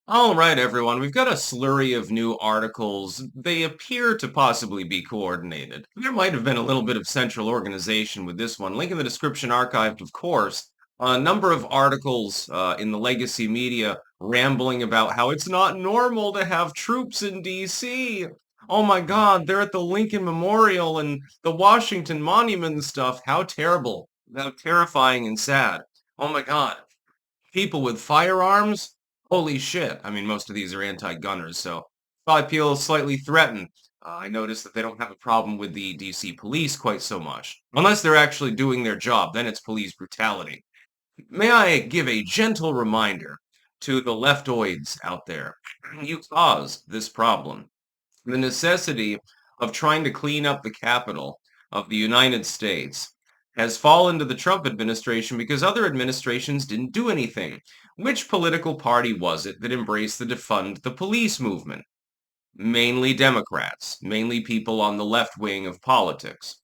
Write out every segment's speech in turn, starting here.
All right, everyone, we've got a slurry of new articles. They appear to possibly be coordinated. There might have been a little bit of central organization with this one. Link in the description archived, of course. A number of articles in the legacy media rambling about how it's not normal to have troops in D.C. Oh my God, they're at the Lincoln Memorial and the Washington Monument and stuff. How terrible, how terrifying and sad. Oh my God. People with firearms? Holy shit. I mean, most of these are anti-gunners, so probably feel slightly threatened. I noticed that they don't have a problem with the DC police quite so much. Unless they're actually doing their job, then it's police brutality. May I give a gentle reminder to the leftoids out there? You caused this problem. The necessity of trying to clean up the capital of the United States has fallen to the Trump administration because other administrations didn't do anything. Which political party was it that embraced the defund the police movement? Mainly Democrats, mainly people on the left wing of politics.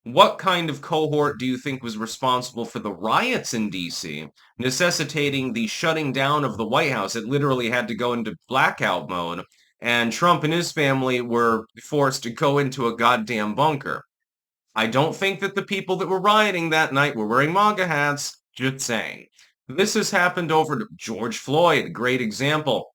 What kind of cohort do you think was responsible for the riots in DC, necessitating the shutting down of the White House? It literally had to go into blackout mode, and Trump and his family were forced to go into a goddamn bunker. I don't think that the people that were rioting that night were wearing MAGA hats, just saying. This has happened over to George Floyd, great example.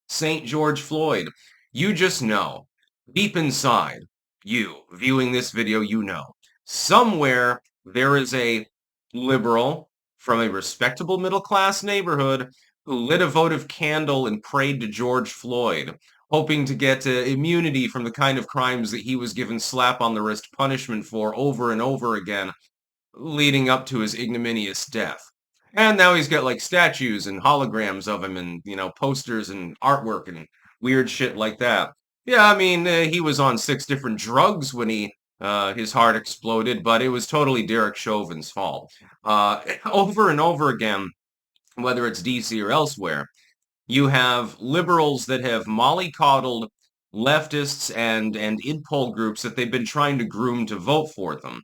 St. George Floyd. You just know, deep inside, you viewing this video, you know, somewhere there is a liberal from a respectable middle class neighborhood who lit a votive candle and prayed to George Floyd, hoping to get immunity from the kind of crimes that he was given slap on the wrist punishment for over and over again, leading up to his ignominious death. And now he's got like statues and holograms of him and, posters and artwork and weird shit like that. Yeah, I mean, he was on 6 different drugs when his heart exploded, but it was totally Derek Chauvin's fault. Over and over again, whether it's DC or elsewhere, you have liberals that have mollycoddled leftists and id poll groups that they've been trying to groom to vote for them.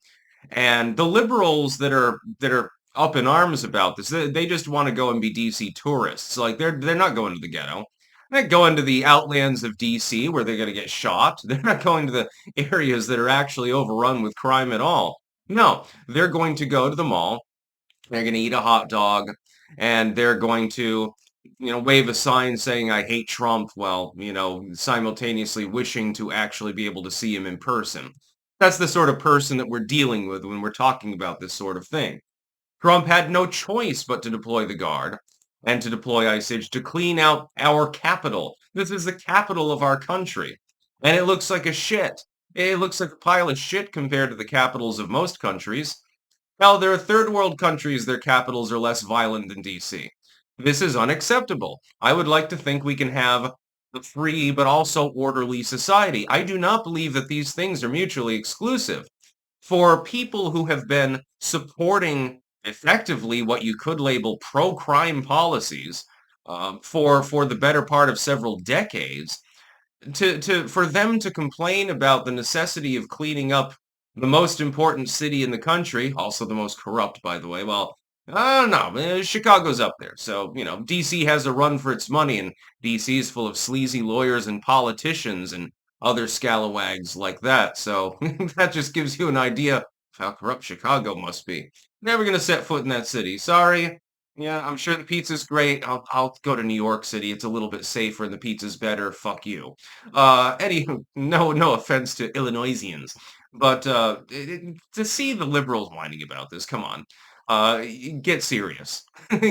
And the liberals that are up in arms about this, they just want to go and be DC tourists. Like they're not going to the ghetto. They're not going to the outlands of DC where they're going to get shot. They're not going to the areas that are actually overrun with crime at all. No, they're going to go to the mall. They're going to eat a hot dog, and they're going to, wave a sign saying "I hate Trump," while, simultaneously wishing to actually be able to see him in person. That's the sort of person that we're dealing with when we're talking about this sort of thing. Trump had no choice but to deploy the Guard and to deploy ICE to clean out our capital. This is the capital of our country, and it looks like a shit. It looks like a pile of shit compared to the capitals of most countries. Now, there are third world countries, their capitals are less violent than DC. This is unacceptable. I would like to think we can have a free but also orderly society. I do not believe that these things are mutually exclusive. For people who have been supporting effectively what you could label pro-crime policies for the better part of several decades, for them to complain about the necessity of cleaning up the most important city in the country, also the most corrupt, by the way. Well, I don't know. Chicago's up there. So, DC has a run for its money, and DC is full of sleazy lawyers and politicians and other scalawags like that. So that just gives you an idea of how corrupt Chicago must be. Never going to set foot in that city. Sorry. Yeah, I'm sure the pizza's great. I'll go to New York City. It's a little bit safer and the pizza's better. Fuck you. Anywho, no offense to Illinoisians, but to see the liberals whining about this, come on. Get serious.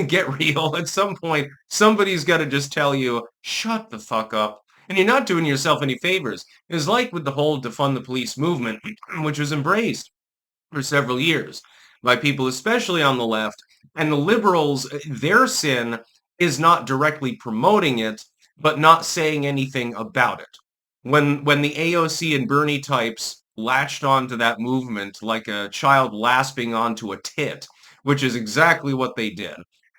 Get real. At some point, somebody's got to just tell you, shut the fuck up. And you're not doing yourself any favors. It's like with the whole defund the police movement, which was embraced for several years by people, especially on the left. And the liberals, their sin is not directly promoting it, but not saying anything about it. When the AOC and Bernie types latched onto that movement like a child lasping onto a tit, which is exactly what they did.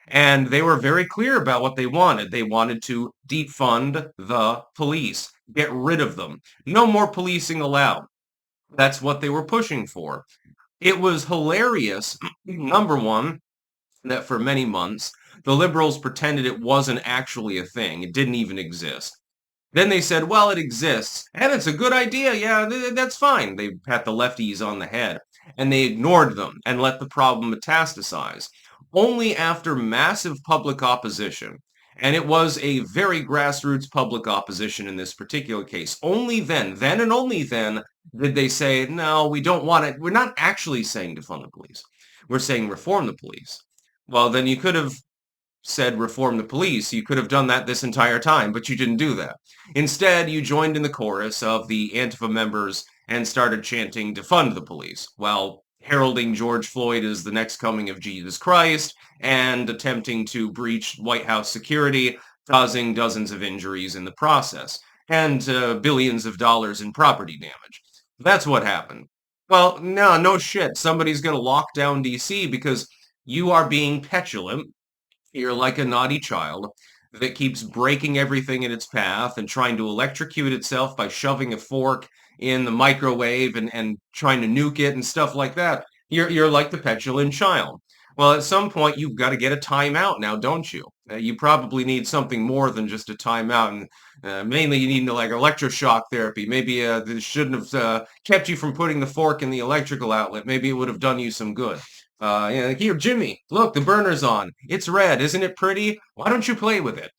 And they were very clear about what they wanted. They wanted to defund the police, get rid of them. No more policing allowed. That's what they were pushing for. It was hilarious, number one, that for many months, The liberals pretended it wasn't actually a thing. It didn't even exist. Then they said, well, it exists, and it's a good idea. Yeah, that's fine. They pat the lefties on the head, and they ignored them and let the problem metastasize. Only after massive public opposition, and it was a very grassroots public opposition in this particular case, only then and only then, did they say, no, we don't want it. We're not actually saying defund the police. We're saying reform the police. Well, then you could have said reform the police. You could have done that this entire time, but you didn't do that. Instead, you joined in the chorus of the Antifa members and started chanting defund the police, while heralding George Floyd as the next coming of Jesus Christ and attempting to breach White House security, causing dozens of injuries in the process and billions of dollars in property damage. That's what happened. Well, no shit. Somebody's going to lock down DC because you are being petulant. You're like a naughty child that keeps breaking everything in its path and trying to electrocute itself by shoving a fork in the microwave and trying to nuke it and stuff like that. You're like the petulant child. Well, at some point, you've got to get a timeout now, don't you? You probably need something more than just a timeout, and mainly you need like electroshock therapy. Maybe this shouldn't have kept you from putting the fork in the electrical outlet. Maybe it would have done you some good. Here, Jimmy, look, the burner's on. It's red. Isn't it pretty? Why don't you play with it?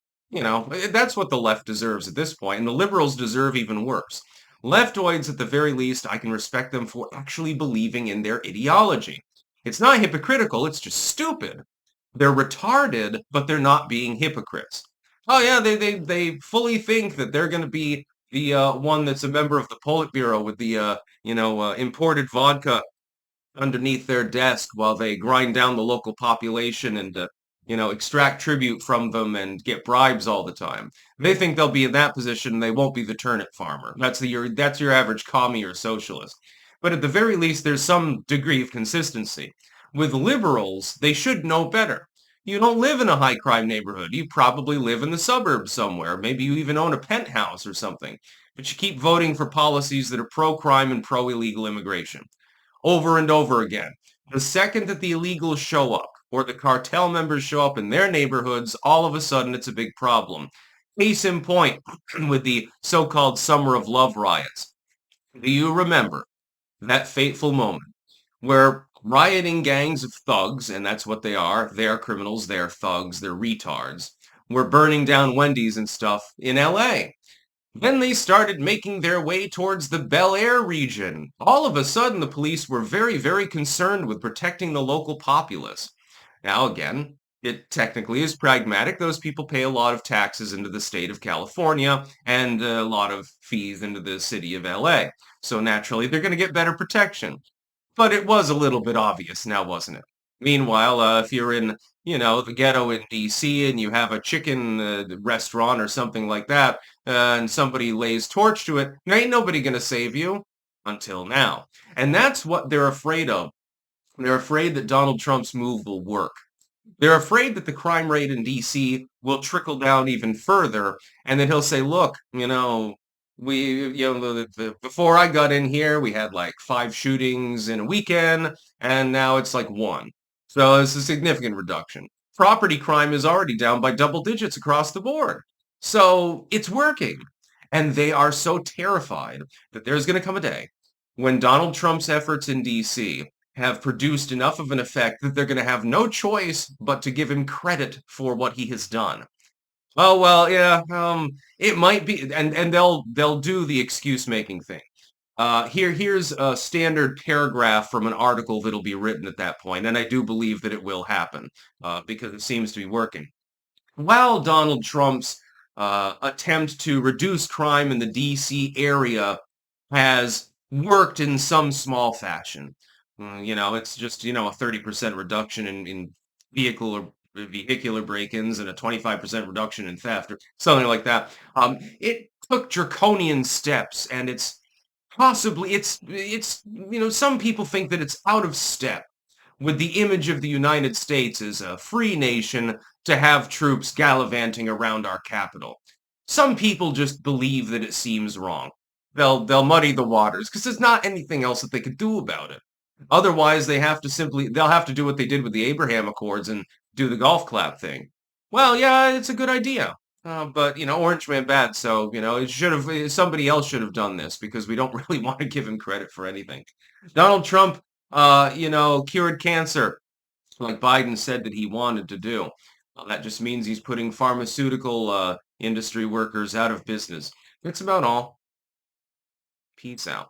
That's what the left deserves at this point, and the liberals deserve even worse. Leftoids, at the very least, I can respect them for actually believing in their ideology. It's not hypocritical, it's just stupid. They're retarded, but they're not being hypocrites. Oh yeah, they fully think that they're going to be the one that's a member of the Politburo with the imported vodka underneath their desk while they grind down the local population and extract tribute from them and get bribes all the time. They think they'll be in that position and they won't be the turnip farmer. That's your average commie or socialist. But at the very least, there's some degree of consistency. With liberals, they should know better. You don't live in a high crime neighborhood. You probably live in the suburbs somewhere. Maybe you even own a penthouse or something. But you keep voting for policies that are pro-crime and pro-illegal immigration over and over again. The second that the illegals show up or the cartel members show up in their neighborhoods, all of a sudden it's a big problem. Case in point with the so-called Summer of Love riots. Do you remember that fateful moment where rioting gangs of thugs, and that's what they're criminals, they're thugs, they're retards, were burning down Wendy's and stuff in LA? Then they started making their way towards the Bel Air region. All of a sudden, the police were very, very concerned with protecting the local populace. Now, again, it technically is pragmatic. Those people pay a lot of taxes into the state of California and a lot of fees into the city of LA. So naturally, they're going to get better protection. But it was a little bit obvious now, wasn't it? Meanwhile, if you're in, the ghetto in DC and you have a chicken restaurant or something like that, and somebody lays torch to it, there ain't nobody going to save you until now. And that's what they're afraid of. They're afraid that Donald Trump's move will work. They're afraid that the crime rate in DC will trickle down even further, and that he'll say, look, before I got in here, we had like 5 shootings in a weekend, and now it's like 1. So it's a significant reduction. Property crime is already down by double digits across the board. So it's working. And they are so terrified that there's going to come a day when Donald Trump's efforts in DC have produced enough of an effect that they're going to have no choice but to give him credit for what he has done. Oh well, yeah, it might be, and they'll do the excuse making thing. Here's a standard paragraph from an article that'll be written at that point, and I do believe that it will happen because it seems to be working. While Donald Trump's attempt to reduce crime in the D.C. area has worked in some small fashion, it's just a 30% reduction in vehicular break-ins and a 25% reduction in theft or something like that. It took draconian steps, and some people think that it's out of step with the image of the United States as a free nation to have troops gallivanting around our capital. Some people just believe that it seems wrong. They'll muddy the waters because there's not anything else that they could do about it. Otherwise, they'll have to do what they did with the Abraham Accords and do the golf clap thing. Well, yeah, it's a good idea. But Orange Man bad, so it should have somebody else should have done this because we don't really want to give him credit for anything. Donald Trump, cured cancer like Biden said that he wanted to do. Well, that just means he's putting pharmaceutical industry workers out of business. That's about all. Peace out.